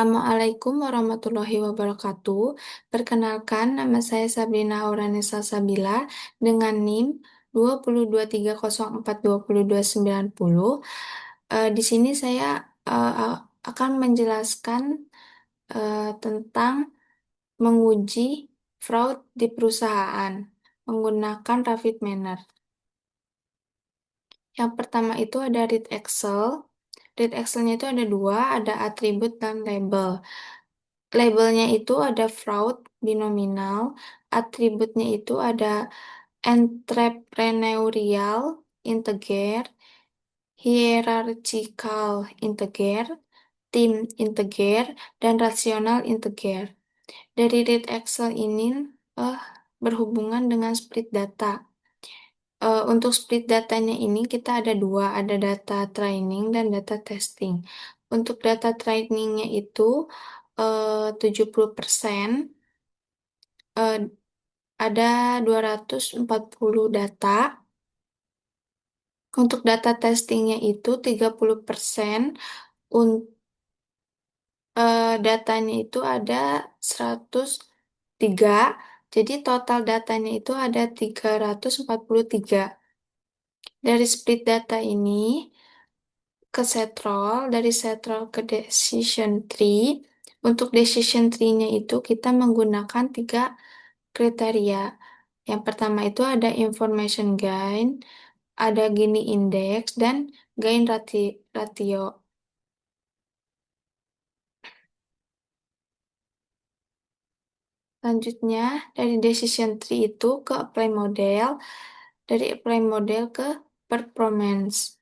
Assalamualaikum warahmatullahi wabarakatuh. Perkenalkan, nama saya Sabrina Auranisa Sabila dengan NIM 20230422290. Di sini saya akan menjelaskan tentang menguji fraud di perusahaan menggunakan Rapid Manner. Yang pertama itu ada read Excel. Read Excelnya itu ada dua, ada atribut dan label. Labelnya itu ada fraud binominal, atributnya itu ada entrepreneurial integer, hierarchical integer, team integer, dan rasional integer. Dari read Excel ini eh, berhubungan dengan split data. Untuk split datanya ini kita ada dua, ada data training dan data testing. Untuk data trainingnya itu 70%, eh, ada 240 data. Untuk data testingnya itu 30%, datanya itu ada 103. Jadi total datanya itu ada 343. Dari split data ini ke setrol, dari setrol ke decision tree. Untuk decision tree-nya itu kita menggunakan tiga kriteria. Yang pertama itu ada information gain, ada Gini index, dan gain ratio. Selanjutnya, dari decision tree itu ke apply model, dari apply model ke performance.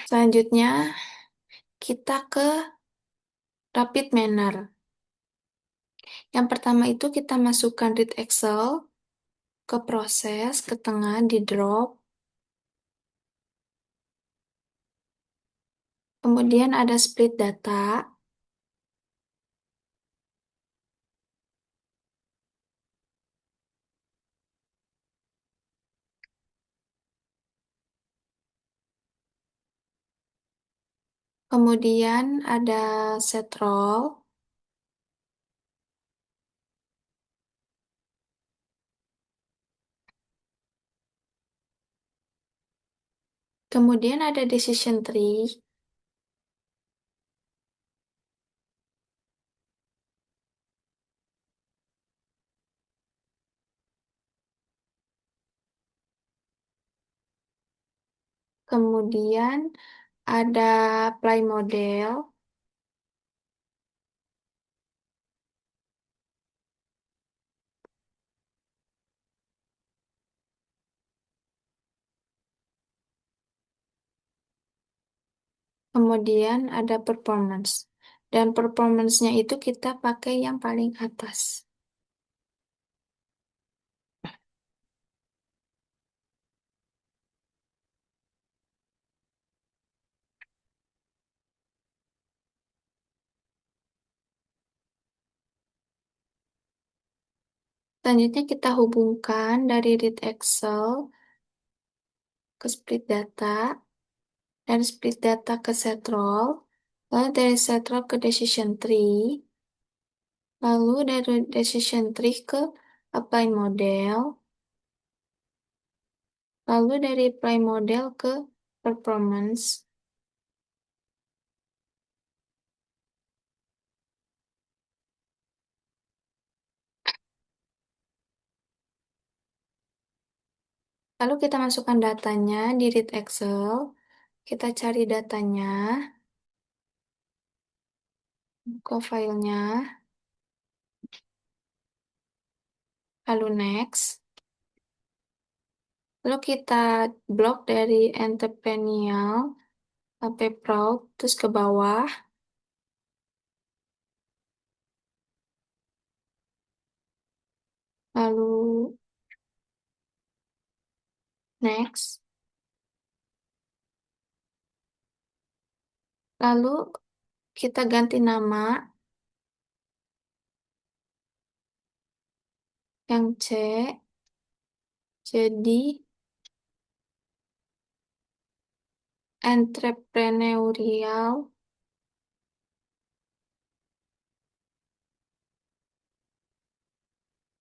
Selanjutnya, kita ke rapid manner. Yang pertama itu kita masukkan read Excel ke proses, ke tengah, di drop. Kemudian ada split data. Kemudian ada set roll. Kemudian ada decision tree. Kemudian ada play model. Kemudian ada performance. Dan performance-nya itu kita pakai yang paling atas. Selanjutnya kita hubungkan dari read Excel ke split data, dan split data ke set roll, lalu dari set roll ke decision tree, lalu dari decision tree ke apply model, lalu dari apply model ke performance. Lalu kita masukkan datanya di read Excel, kita cari datanya, buka filenya, lalu next. Lalu kita blok dari entrepreneurial sampai proud, terus ke bawah, lalu next. Lalu kita ganti nama yang C jadi entrepreneurial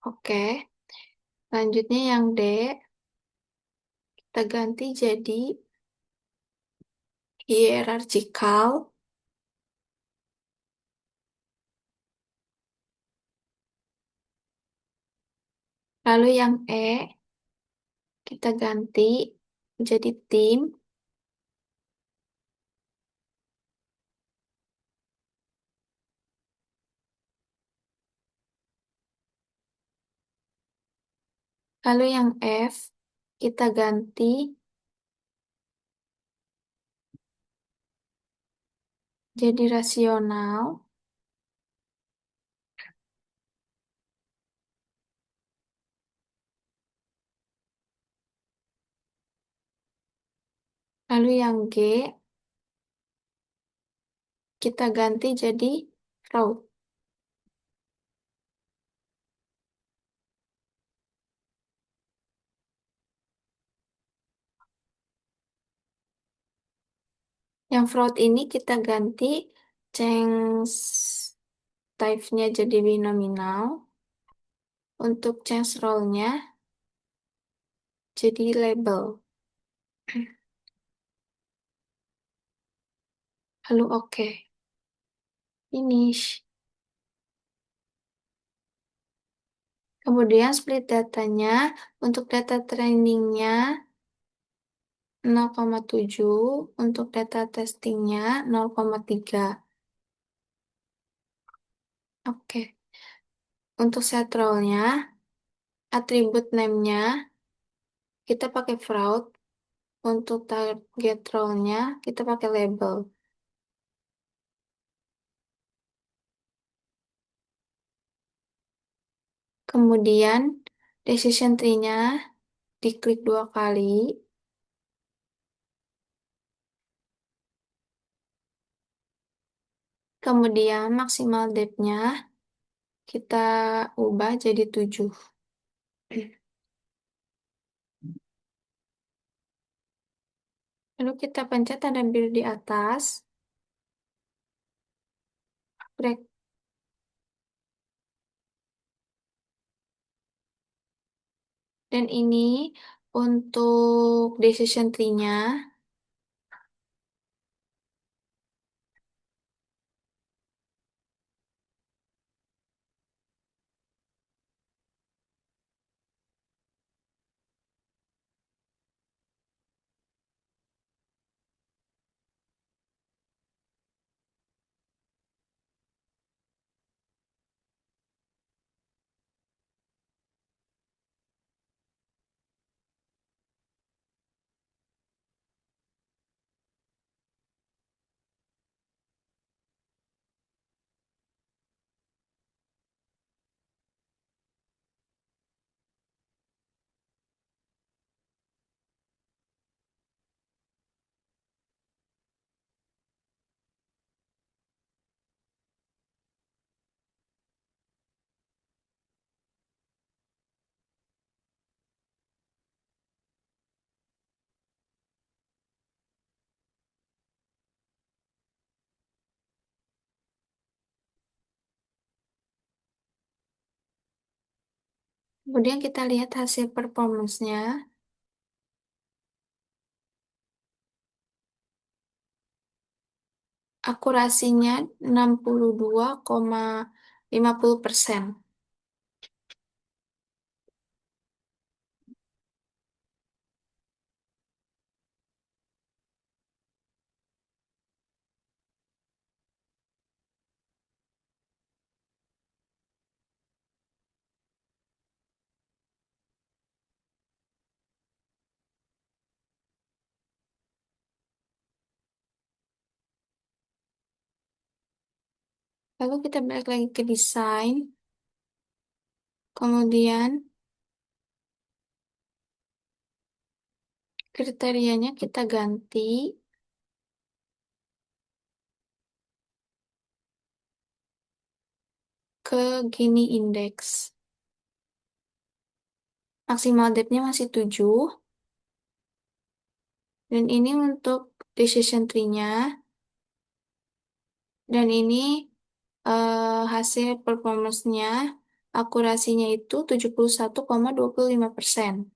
Oke, selanjutnya yang D, kita ganti jadi hierarchical. Lalu yang E, kita ganti jadi tim. Lalu yang F, kita ganti jadi rasional. Lalu yang G, kita ganti jadi fraud. Yang fraud ini kita ganti change type-nya jadi binominal. Untuk change role-nya jadi label. Lalu oke, finish. Kemudian split datanya untuk data trainingnya 0,7, untuk data testingnya 0,3. Oke, untuk set role-nya, atribut name-nya kita pakai fraud. Untuk target role-nya kita pakai label. Kemudian decision tree-nya diklik 2 kali. Kemudian maksimal depth-nya kita ubah jadi 7. Lalu kita pencet tanda biru di atas. Break. Dan ini untuk decision tree-nya. Kemudian kita lihat hasil performance-nya. Akurasinya 62,50%. Lalu kita balik lagi ke desain. Kemudian kriterianya kita ganti ke gini indeks. Maksimal depth-nya masih 7. Dan ini untuk decision tree-nya. Dan ini hasil performance-nya akurasinya itu 71,25%.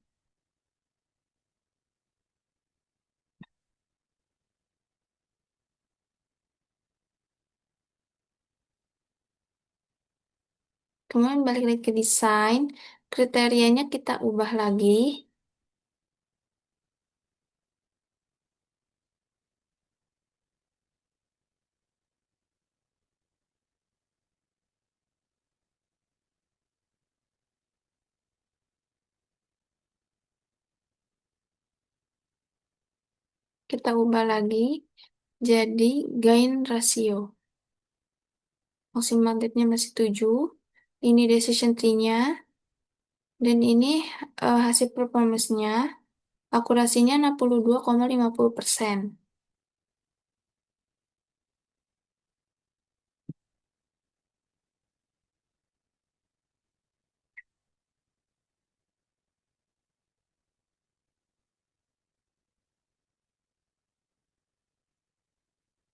Kemudian balik lagi ke desain, kriterianya kita ubah lagi. Kita ubah lagi jadi gain rasio. Maksimal depth-nya masih 7. Ini decision tree-nya. Dan ini hasil performance-nya. Akurasinya 62,50%.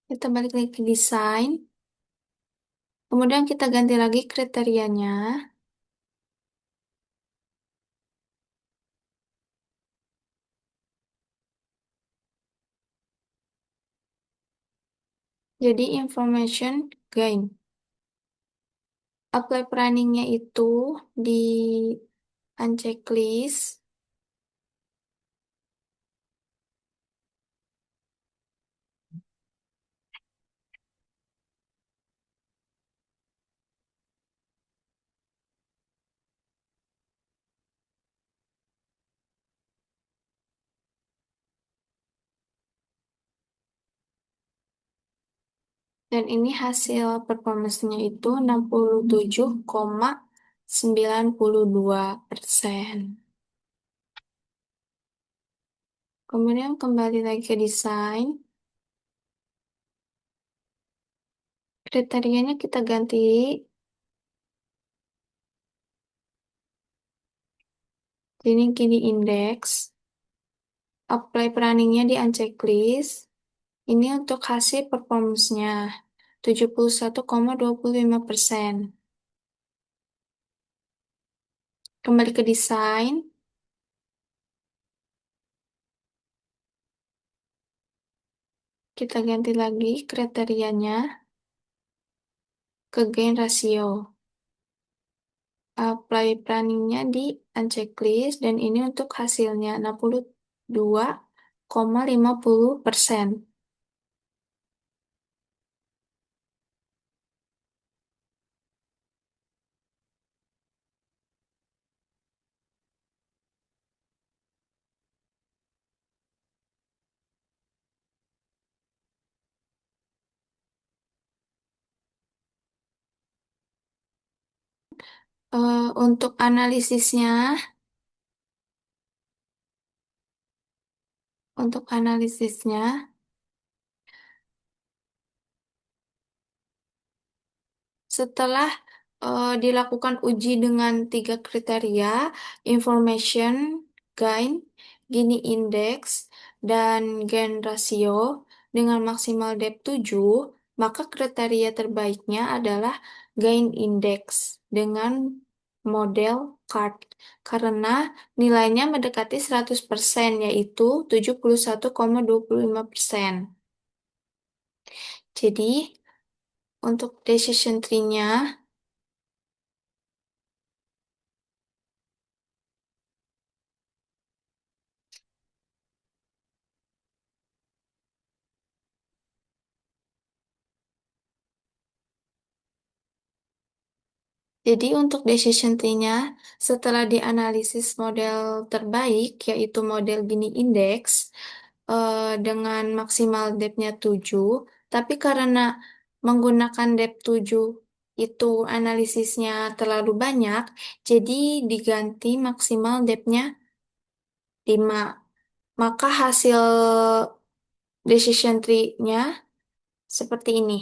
Kita balik lagi ke desain. Kemudian kita ganti lagi kriterianya. Jadi information gain. Apply planning-nya itu di unchecklist. Dan ini hasil performance-nya itu 67,92%. Kemudian kembali lagi ke desain. Kriterianya kita ganti. Ini kini indeks. Apply planningnya di unchecklist. Ini untuk hasil performance-nya. 71,25%. Kembali ke desain. Kita ganti lagi kriterianya ke gain rasio. Apply planningnya di unchecklist dan ini untuk hasilnya 62,50%. Untuk analisisnya, setelah dilakukan uji dengan 3 kriteria, information, gain, Gini index, dan gain rasio dengan maksimal depth 7, maka kriteria terbaiknya adalah gain index dengan model CART karena nilainya mendekati 100% yaitu 71,25%. Jadi, untuk decision tree-nya, jadi untuk decision tree-nya, setelah dianalisis model terbaik, yaitu model Gini Index, dengan maksimal depth-nya 7, tapi karena menggunakan depth 7 itu analisisnya terlalu banyak, jadi diganti maksimal depth-nya 5. Maka hasil decision tree-nya seperti ini.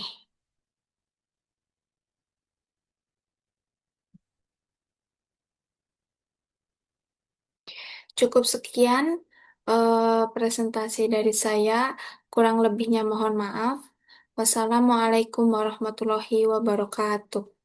Cukup sekian presentasi dari saya. Kurang lebihnya mohon maaf. Wassalamualaikum warahmatullahi wabarakatuh.